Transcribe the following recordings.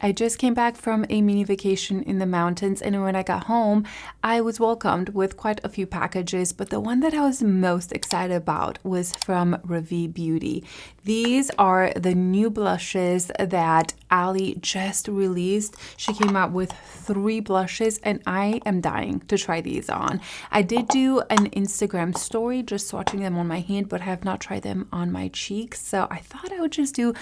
I just came back from a mini vacation in the mountains, and when I got home, I was welcomed with quite a few packages, but the one that I was most excited about was from Ravie Beauty. These are the new blushes that Ali just released. She came out with 3 blushes, and I am dying to try these on. I did do an Instagram story just swatching them on my hand, but I have not tried them on my cheeks, so I thought I would just do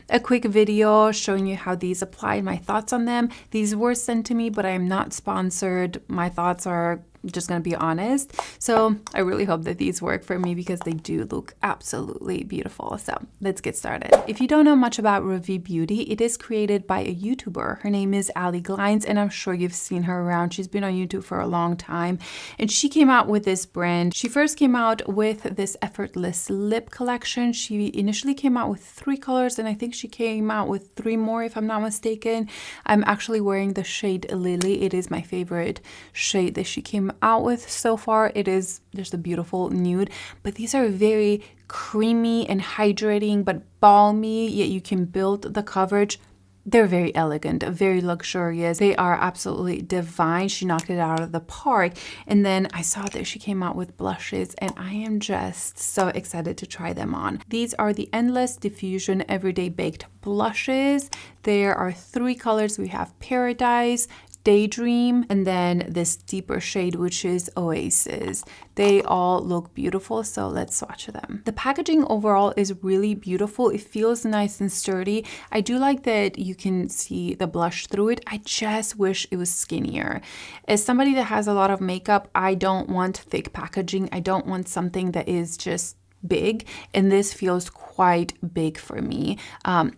a quick video showing you how these apply, my thoughts on them. These were sent to me, but I am not sponsored. My thoughts are just gonna be honest. So I really hope that these work for me because they do look absolutely beautiful. So let's get started. If you don't know much about Ravie Beauty, it is created by a YouTuber. Her name is Ali Glines, and I'm sure you've seen her around. She's been on YouTube for a long time, and she came out with this brand. She first came out with this Effortless lip collection. She initially came out with 3 colors, and I think she came out with 3 more if I'm not mistaken. I'm actually wearing the shade Lily. It is my favorite shade that she came out with so far. It is just a beautiful nude, but these are very creamy and hydrating but balmy, yet you can build the coverage. They're very elegant, very luxurious. They are absolutely divine. She knocked it out of the park. And then I saw that she came out with blushes, and I am just so excited to try them on. These are the Endless Diffusion Everyday Baked Blushes. There are 3 colors. We have Paradise, Daydream, and then this deeper shade, which is Oasis. They all look beautiful, so let's swatch them. The packaging overall is really beautiful. It feels nice and sturdy. I do like that you can see the blush through it. I just wish it was skinnier. As somebody that has a lot of makeup, I don't want thick packaging. I don't want something that is just big, and this feels quite big for me.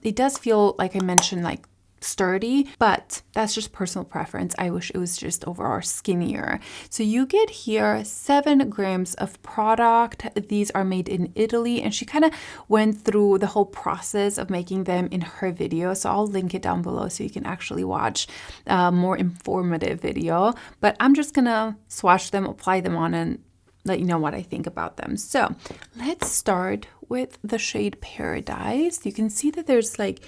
It does feel, like I mentioned, like sturdy, but that's just personal preference. I wish it was just overall skinnier. So you get here 7 grams of product. These are made in Italy, and she kind of went through the whole process of making them in her video, so I'll link it down below so you can actually watch a more informative video. But I'm just gonna swatch them, apply them on, and let you know what I think about them. So let's start with the shade Paradise. You can see that there's like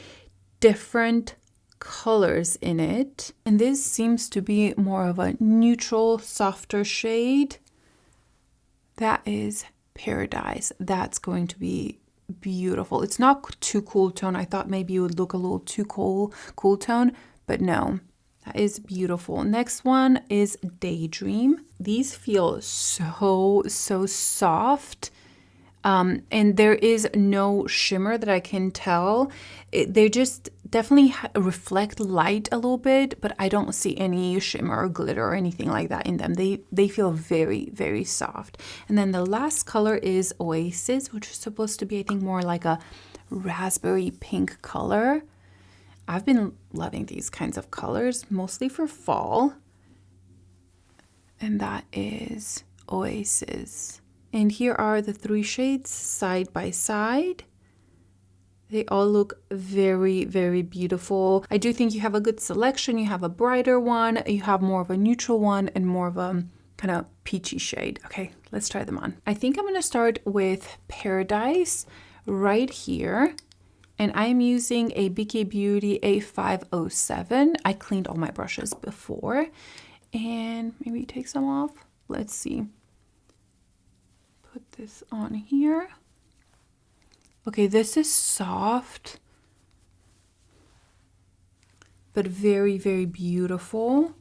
different colors in it, and this seems to be more of a neutral, softer shade. That is Paradise. That's going to be beautiful. It's not too cool tone. I thought maybe it would look a little too cool tone, but no, that is beautiful. Next one is Daydream. These feel so soft. And there is no shimmer that I can tell. They just definitely reflect light a little bit, but I don't see any shimmer or glitter or anything like that in them. They feel very soft. And then the last color is Oasis, which is supposed to be, I think, more like a raspberry pink color. I've been loving these kinds of colors, mostly for fall. And that is Oasis. And here are the 3 shades side by side. They all look very beautiful. I do think you have a good selection. You have a brighter one, you have more of a neutral one, and more of a kind of peachy shade. Okay, let's try them on. I think I'm gonna start with Paradise right here. And I'm using a BK Beauty A507. I cleaned all my brushes before. And maybe take some off. Let's see. Put this on here. Okay, this is soft, but very beautiful.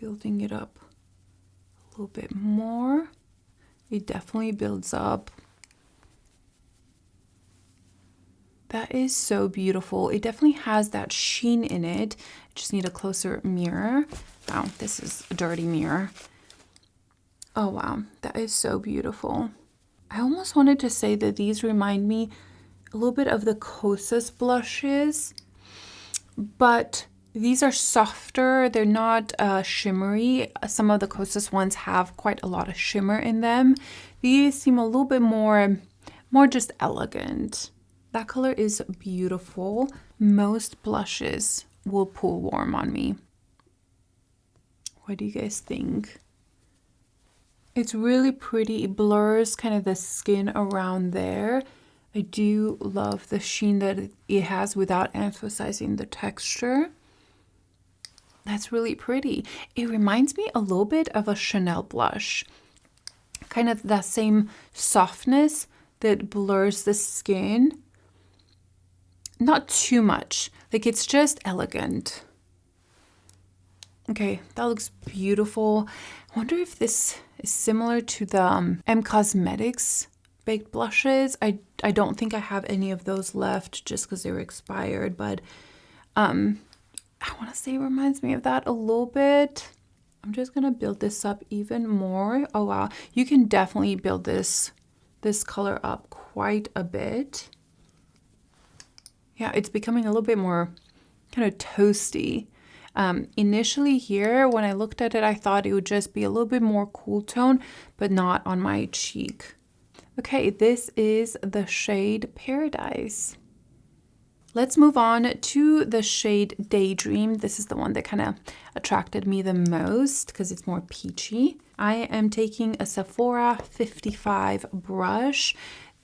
Building it up a little bit more. It definitely builds up. That is so beautiful. It definitely has that sheen in it. I just need a closer mirror. Wow, this is a dirty mirror. Oh wow, that is so beautiful. I almost wanted to say that these remind me a little bit of the Kosas blushes, but these are softer. They're not shimmery. Some of the Kosas ones have quite a lot of shimmer in them. These seem a little bit more just elegant. That color is beautiful. Most blushes will pull warm on me. What do you guys think? It's really pretty. It blurs kind of the skin around there, I do love the sheen that it has without emphasizing the texture. That's really pretty. It reminds me a little bit of a Chanel blush. Kind of that same softness that blurs the skin. Not too much. Like, it's just elegant. Okay, that looks beautiful. I wonder if this is similar to the M Cosmetics baked blushes. I don't think I have any of those left just because they were expired, but I want to say it reminds me of that a little bit. I'm just gonna build this up even more. Oh wow, you can definitely build this color up quite a bit. Yeah, it's becoming a little bit more kind of toasty. Initially here, when I looked at it, I thought it would just be a little bit more cool tone, but not on my cheek. Okay, this is the shade Paradise. Let's move on to the shade Daydream. This is the one that kind of attracted me the most because it's more peachy. I am taking a Sephora 55 brush.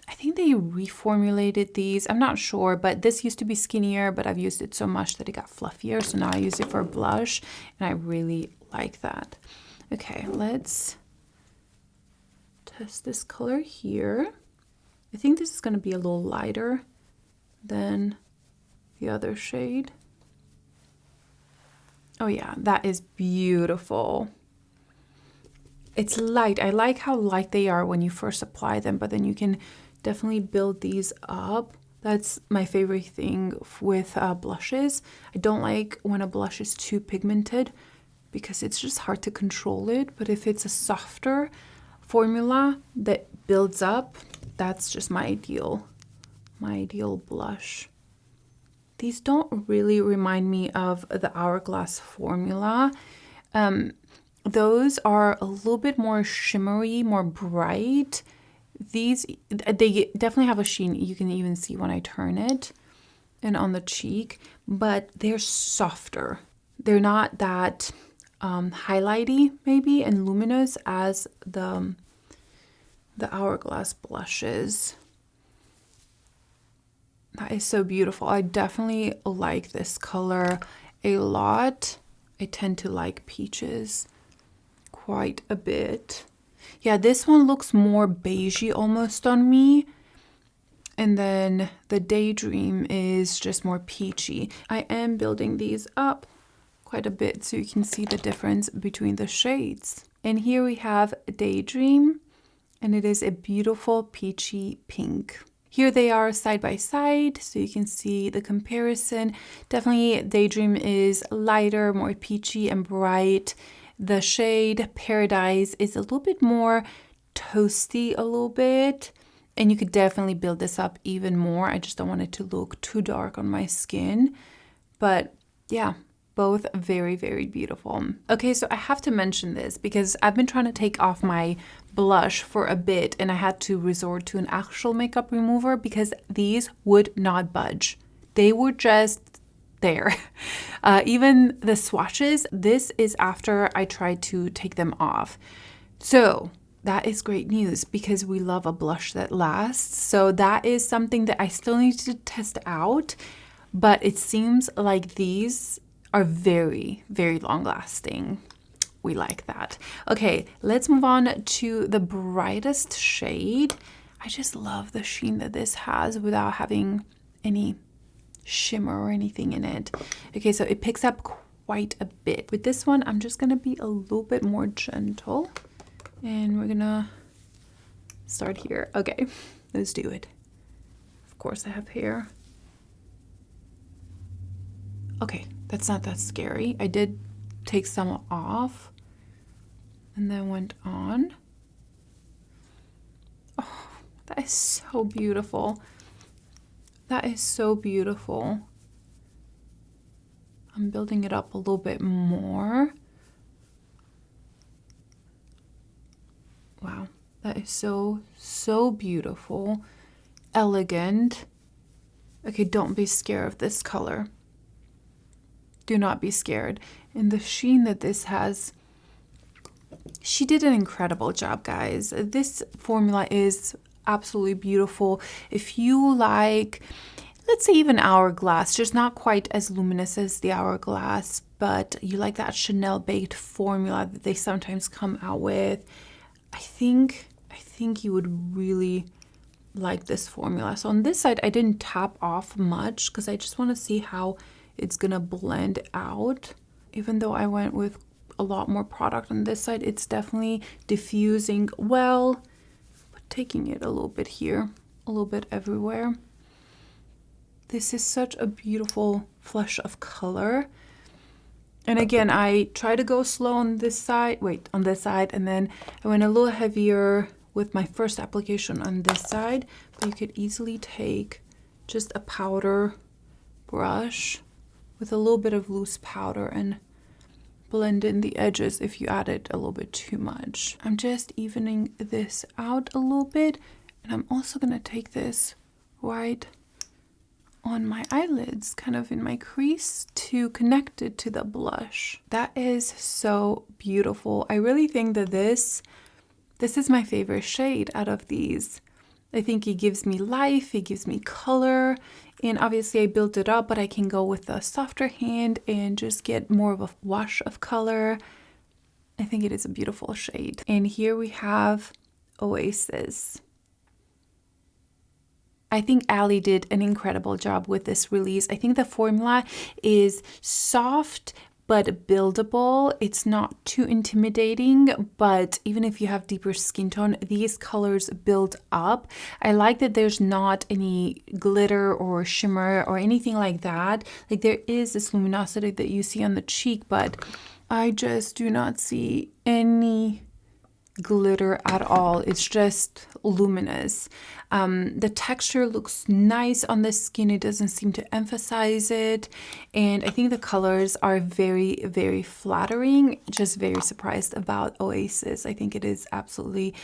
I think they reformulated these. I'm not sure, but this used to be skinnier, but I've used it so much that it got fluffier. So now I use it for blush, and I really like that. Okay, let's test this color here. I think this is going to be a little lighter than the other shade. Oh yeah, that is beautiful. It's light. I like how light they are when you first apply them, but then you can definitely build these up. That's my favorite thing with blushes. I don't like when a blush is too pigmented because it's just hard to control it. But if it's a softer formula that builds up, that's just my ideal blush. These don't really remind me of the Hourglass formula. Those are a little bit more shimmery, more bright. These, they definitely have a sheen. You can even see when I turn it and on the cheek, but they're softer. They're not that highlighty maybe and luminous as the Hourglass blushes. That is so beautiful. I definitely like this color a lot. I tend to like peaches quite a bit. Yeah, this one looks more beigey almost on me. And then the Daydream is just more peachy. I am building these up quite a bit so you can see the difference between the shades. And here we have Daydream, and it is a beautiful peachy pink. Here they are side by side, so you can see the comparison. Definitely Daydream is lighter, more peachy and bright. The shade Paradise is a little bit more toasty a little bit, and you could definitely build this up even more. I just don't want it to look too dark on my skin. But yeah, both very, very beautiful. Okay, so I have to mention this because I've been trying to take off my blush for a bit and I had to resort to an actual makeup remover because these would not budge. They were just there. Even the swatches, this is after I tried to take them off. So that is great news because we love a blush that lasts. So that is something that I still need to test out, but it seems like these are very, very long lasting. We like that. Okay, let's move on to the brightest shade. I just love the sheen that this has without having any shimmer or anything in it. Okay, so it picks up quite a bit. With this one, I'm just gonna be a little bit more gentle and we're gonna start here. Okay, let's do it. Of course I have hair. Okay, that's not that scary. I did take some off and then went on. Oh, that is so beautiful. That is so beautiful. I'm building it up a little bit more. Wow, that is so, so beautiful. Elegant. Okay, don't be scared of this color. Do not be scared. And the sheen that this has, she did an incredible job, guys. This formula is absolutely beautiful. If you like, let's say even Hourglass, just not quite as luminous as the Hourglass, but you like that Chanel baked formula that they sometimes come out with, I think you would really like this formula. So on this side, I didn't tap off much because I just want to see how it's gonna blend out. Even though I went with a lot more product on this side, it's definitely diffusing well, but taking it a little bit here, a little bit everywhere. This is such a beautiful flush of color. And again, I try to go slow on this side, on this side, and then I went a little heavier with my first application on this side, but you could easily take just a powder brush with a little bit of loose powder and blend in the edges if you added a little bit too much. I'm just evening this out a little bit, and I'm also gonna take this right on my eyelids, kind of in my crease, to connect it to the blush. That is so beautiful. I really think that this is my favorite shade out of these. I think it gives me life, it gives me color, and obviously I built it up, but I can go with a softer hand and just get more of a wash of color. I think it is a beautiful shade. And here we have Oasis. I think Ali did an incredible job with this release. I think the formula is soft but buildable. It's not too intimidating, but even if you have deeper skin tone, these colors build up. I like that there's not any glitter or shimmer or anything like that. Like, there is this luminosity that you see on the cheek, but I just do not see any glitter at all. It's just luminous. The texture looks nice on the skin. It doesn't seem to emphasize it, and I think the colors are very, very flattering. Just very surprised about Oasis. I think it is absolutely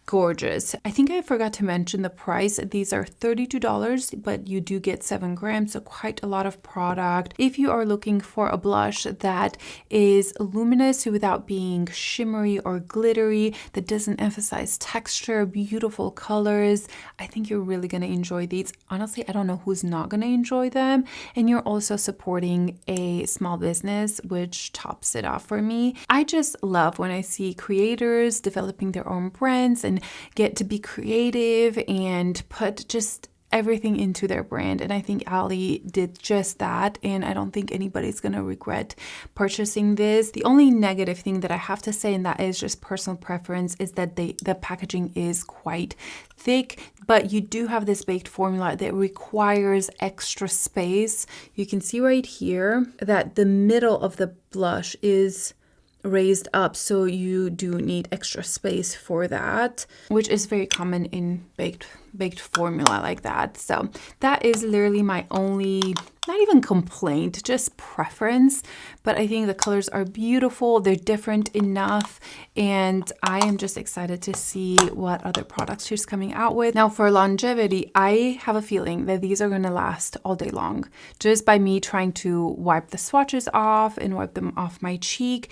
gorgeous. I think I forgot to mention the price. These are $32, but you do get 7 grams, so quite a lot of product. If you are looking for a blush that is luminous without being shimmery or glittery, that doesn't emphasize texture, beautiful colors, I think you're really going to enjoy these. Honestly, I don't know who's not going to enjoy them. And you're also supporting a small business, which tops it off for me. I just love when I see creators developing their own brands and get to be creative and put just everything into their brand. And I think Ali did just that, and I don't think anybody's gonna regret purchasing this. The only negative thing that I have to say, and that is just personal preference, is that the packaging is quite thick, but you do have this baked formula that requires extra space. You can see right here that the middle of the blush is raised up, so you do need extra space for that, which is very common in baked formula like that. So that is literally my only, not even complaint, just preference. But I think the colors are beautiful, they're different enough, and I am just excited to see what other products she's coming out with. Now for longevity, I have a feeling that these are going to last all day long, just by me trying to wipe the swatches off and wipe them off my cheek.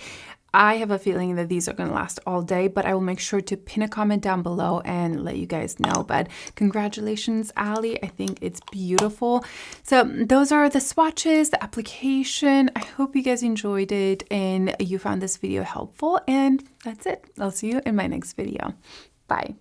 I have a feeling that these are going to last all day, but I will make sure to pin a comment down below and let you guys know. But congratulations, Ali. I think it's beautiful. So those are the swatches, the application. I hope you guys enjoyed it and you found this video helpful. And that's it. I'll see you in my next video. Bye.